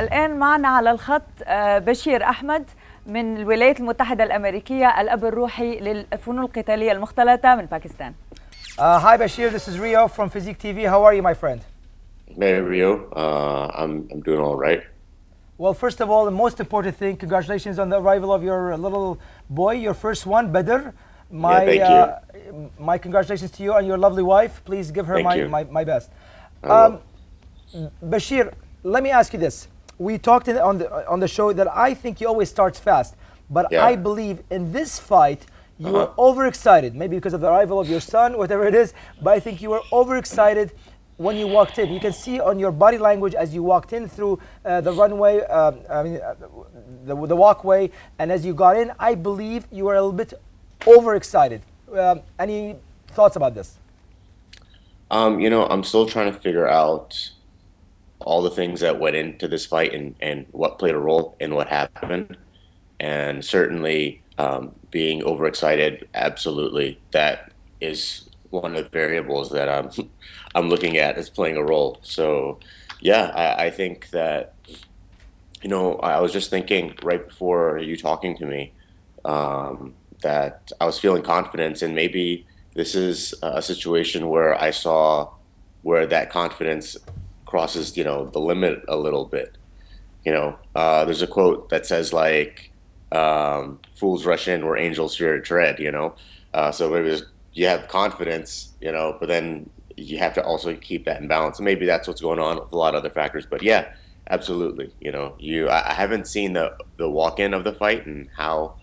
الآن معنا على الخط بشير أحمد من الولايات المتحدة الأمريكية، الأب الروحي للفنون القتالية المختلطة من باكستان. Hi Bashir, this is Rio from Physique-TV. How are you, my friend? Hey Rio, I'm doing all right. Well, first of all, the most important thing, congratulations on the arrival of your little boy, your first one, Badr. Thank you. My congratulations to you and your lovely wife. Please give her my best. Bashir, let me ask you this. We talked on the show that I think you always start fast, but I believe in this fight you were overexcited, maybe because of the arrival of your son, whatever it is, but I think you were overexcited when you walked in. You can see on your body language as you walked in through the runway, the walkway, and as you got in, I believe you were a little bit overexcited. Any thoughts about this? I'm still trying to figure out all the things that went into this fight and what played a role in what happened. And certainly being overexcited, absolutely, that is one of the variables that I'm looking at as playing a role. So yeah, I think that, I was just thinking right before you talking to me that I was feeling confidence, and maybe this is a situation where I saw where that confidence crosses, the limit a little bit. There's a quote that says like, fools rush in where angels fear to tread, so maybe you have confidence, but then you have to also keep that in balance. And maybe that's what's going on with a lot of other factors. But yeah, absolutely. I haven't seen the walk-in of the fight and how,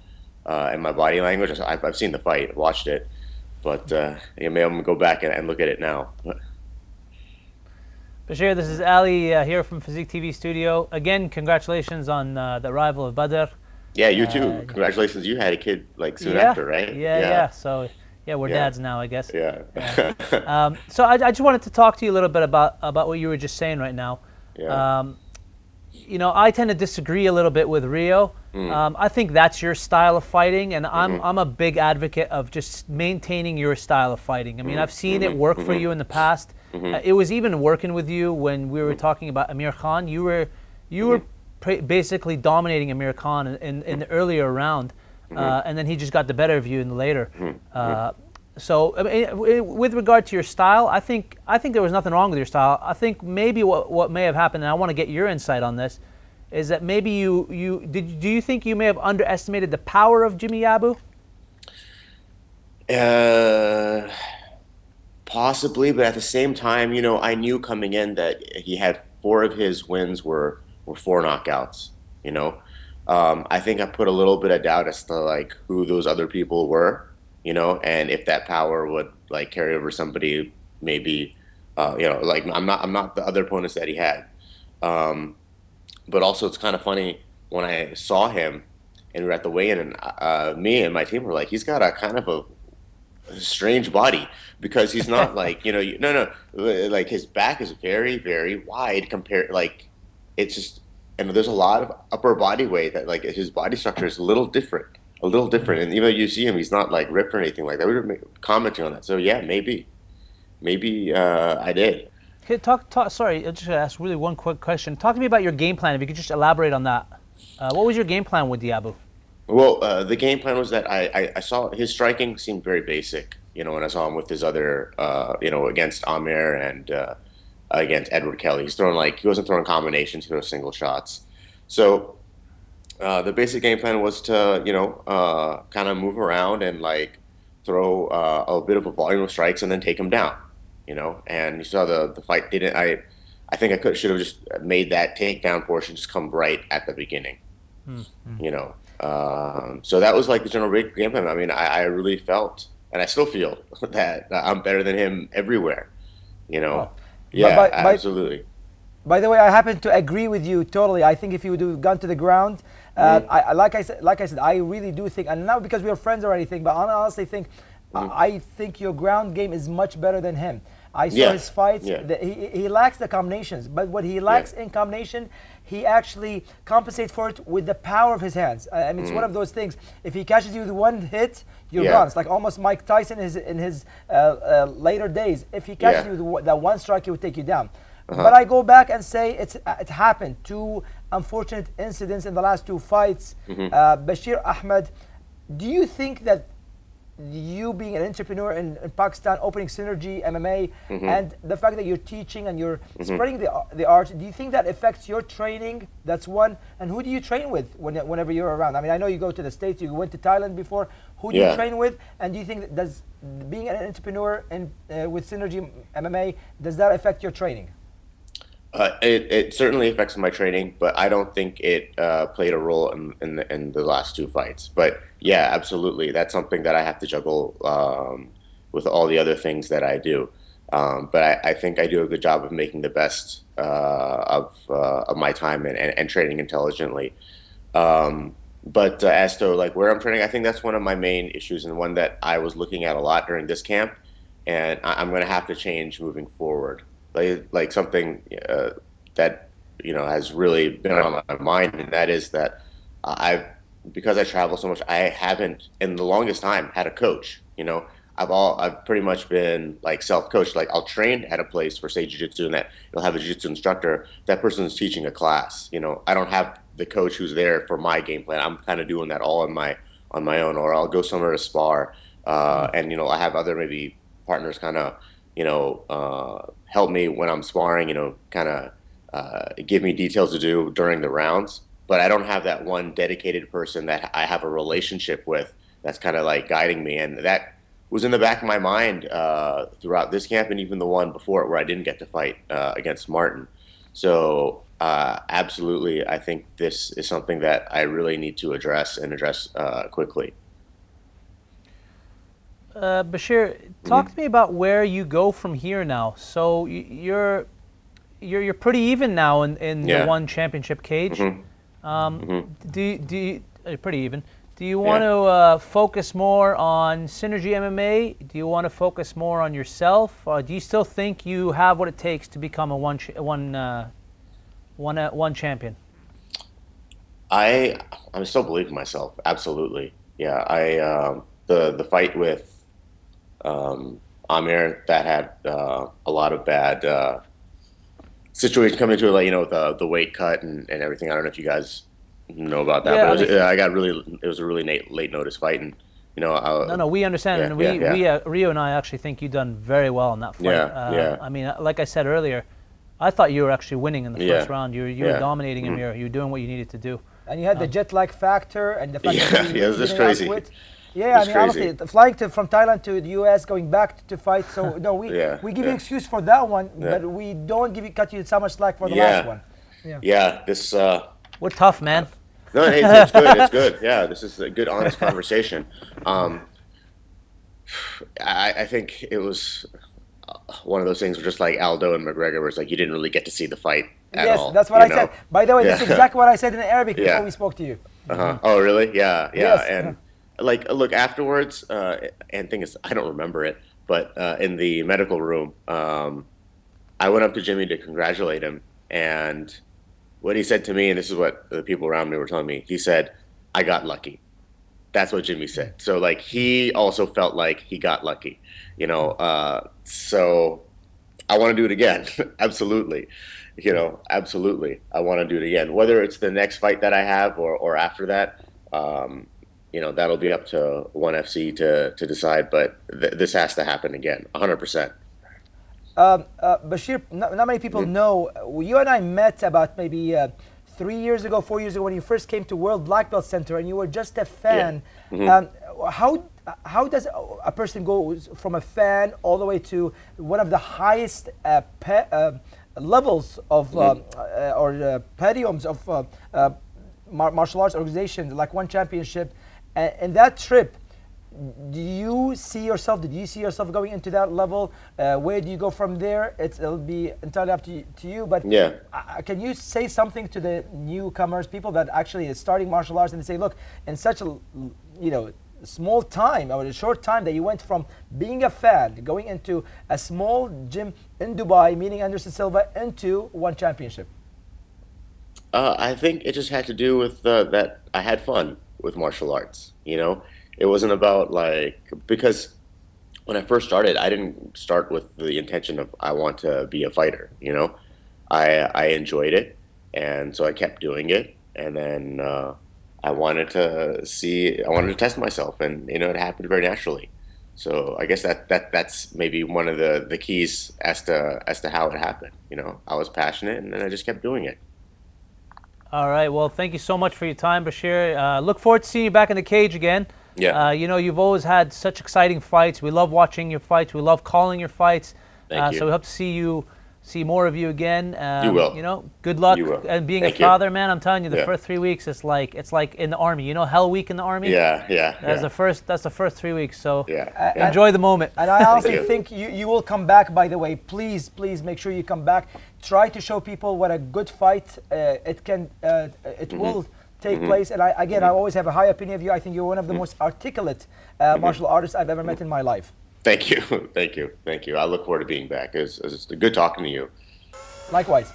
and my body language. I've seen the fight, watched it, but maybe I'm gonna go back and look at it now. Bashir, this is Ali here from Physique-TV studio. Again, congratulations on the arrival of Badr. Yeah, you too. Congratulations. You had a kid like soon after, right? Yeah. So we're dads now, I guess. Yeah. So I just wanted to talk to you a little bit about what you were just saying right now. Yeah. I tend to disagree a little bit with Rio. I think that's your style of fighting, and I'm a big advocate of just maintaining your style of fighting. I mean, I've seen it work for you in the past. It was even working with you when we were talking about Amir Khan. You were basically dominating Amir Khan in the earlier round, and then he just got the better of you in the later. So I mean, with regard to your style, I think there was nothing wrong with your style. I think maybe what may have happened, and I want to get your insight on this, is that maybe do you think you may have underestimated the power of Jimmy Abu? Possibly, but at the same time, I knew coming in that he had 4 of his wins were 4 knockouts. I think I put a little bit of doubt as to like who those other people were, and if that power would like carry over somebody, maybe, like I'm not the other opponents that he had. But also it's kind of funny when I saw him and we were at the weigh-in, and me and my team were like, he's got a kind of a strange body, because he's not like, like his back is very, very wide compared, like it's just, and there's a lot of upper body weight that like his body structure is a little different. And even though you see him, he's not like ripped or anything like that. We were commenting on that. So yeah, maybe I did. Okay, sorry, I just gotta ask really one quick question. Talk to me about your game plan, if you could just elaborate on that. What was your game plan with Diabu? Well, the game plan was that I saw his striking seemed very basic, when I saw him with his other, against Amir and against Edward Kelly. He wasn't throwing combinations, he was single shots. So the basic game plan was to, kind of move around and like throw a bit of a volume of strikes and then take him down, and you saw the fight didn't, I think I should have just made that takedown portion just come right at the beginning, so that was like the general game plan. I mean, I really felt, and I still feel that I'm better than him everywhere, Yeah, absolutely. By the way, I happen to agree with you totally. I think if you would have gone to the ground, like I said, I really do think, and not because we are friends or anything, but I honestly think, I think your ground game is much better than him. I saw his fights. He lacks the combinations, but what he lacks in combination, he actually compensates for it with the power of his hands. I mean, it's one of those things. If he catches you with one hit, you're gone. It's like almost Mike Tyson in his later days. If he catches you with that one strike, he would take you down. But I go back and say it happened. Two unfortunate incidents in the last two fights. Bashir Ahmad, do you think that you being an entrepreneur in Pakistan, opening Synergy MMA, and the fact that you're teaching and you're spreading the art, do you think that affects your training? That's one. And who do you train with whenever you're around? I mean, I know you go to the States, you went to Thailand before. Who do you train with? And do you think that does being an entrepreneur and with Synergy MMA, does that affect your training? It certainly affects my training, but I don't think it played a role in the last two fights. But yeah, absolutely, that's something that I have to juggle with all the other things that I do. But I think I do a good job of making the best of my time and training intelligently. But as to like where I'm training, I think that's one of my main issues and one that I was looking at a lot during this camp, and I'm going to have to change moving forward. Like something that has really been on my mind, and that is that because I travel so much, I haven't in the longest time had a coach. I've pretty much been like self-coached. Like I'll train at a place for say jiu-jitsu, and that you'll have a jiu-jitsu instructor. That person's teaching a class. I don't have the coach who's there for my game plan. I'm kind of doing that all on my own, or I'll go somewhere to spar, and I have other maybe partners kind of help me when I'm sparring, kind of give me details to do during the rounds. But I don't have that one dedicated person that I have a relationship with that's kind of like guiding me. And that was in the back of my mind throughout this camp and even the one before it where I didn't get to fight against Martin. So absolutely, I think this is something that I really need to address quickly. Bashir, talk to me about where you go from here now. So you're pretty even now in the one championship cage. You're pretty even. Do you want to focus more on Synergy MMA? Do you want to focus more on yourself? Do you still think you have what it takes to become a one champion? I still believe in myself. Absolutely. Yeah. The fight with Amir, that had a lot of bad situations coming into it, like the weight cut and everything. I don't know if you guys know about that, but it was a really late notice fight, and no, we understand, and Rio and I actually think you've done very well in that fight. I mean, like I said earlier, I thought you were actually winning in the first round. You were dominating him. You were doing what you needed to do, and you had the jet lag factor and the fact that it was just crazy. Yeah, I mean, honestly, flying from Thailand to the U.S., going back to fight. So no, we give you excuse for that one, but we don't cut you so much slack for the last one. This we're tough, man. No, it's good. It's good. Yeah, this is a good, honest conversation. I think it was one of those things where just like Aldo and McGregor, where it's like you didn't really get to see the fight at all. Yes, that's what I said. By the way, that's exactly what I said in Arabic before we spoke to you. Oh, really? Yeah. Yes. And look, afterwards, and thing is, I don't remember it, but in the medical room, I went up to Jimmy to congratulate him, and what he said to me, and this is what the people around me were telling me, he said, "I got lucky." That's what Jimmy said. So like he also felt like he got lucky, so I want to do it again. Absolutely. Absolutely. I want to do it again. Whether it's the next fight that I have or after that, that'll be up to ONE FC to decide, but this has to happen again, 100%. Bashir, not many people know, you and I met about maybe 4 years ago when you first came to World Black Belt Center, and you were just a fan. How does a person go from a fan all the way to one of the highest levels of or podiums of martial arts organizations like ONE Championship? And that trip, did you see yourself going into that level? Where do you go from there? It'll be entirely up to you. But can you say something to the newcomers, people that actually is starting martial arts, and they say, look, in such a small time or a short time that you went from being a fan, going into a small gym in Dubai, meeting Anderson Silva, into ONE Championship? I think it just had to do with that I had fun with martial arts. It wasn't about because when I first started, I didn't start with the intention of I want to be a fighter. I enjoyed it, and so I kept doing it. And then I wanted to test myself, and it happened very naturally. So I guess that's maybe one of the keys as to how it happened. I was passionate, and then I just kept doing it. All right. Well, thank you so much for your time, Bashir. Look forward to seeing you back in the cage again. Yeah. You've always had such exciting fights. We love watching your fights. We love calling your fights. Thank you. So we hope to see more of you again. You will. Good luck. You will. And being Thank a you. father, man, I'm telling you, the Yeah. first 3 weeks it's like in the army. Hell week in the army. Yeah. That's the first 3 weeks. So Yeah. enjoy the moment. And I honestly you. think you will come back, by the way. Please make sure you come back. Try to show people what a good fight will take place. And I always have a high opinion of you. I think you're one of the most articulate martial artists I've ever met in my life. Thank you. Thank you. I look forward to being back. It's good talking to you. Likewise.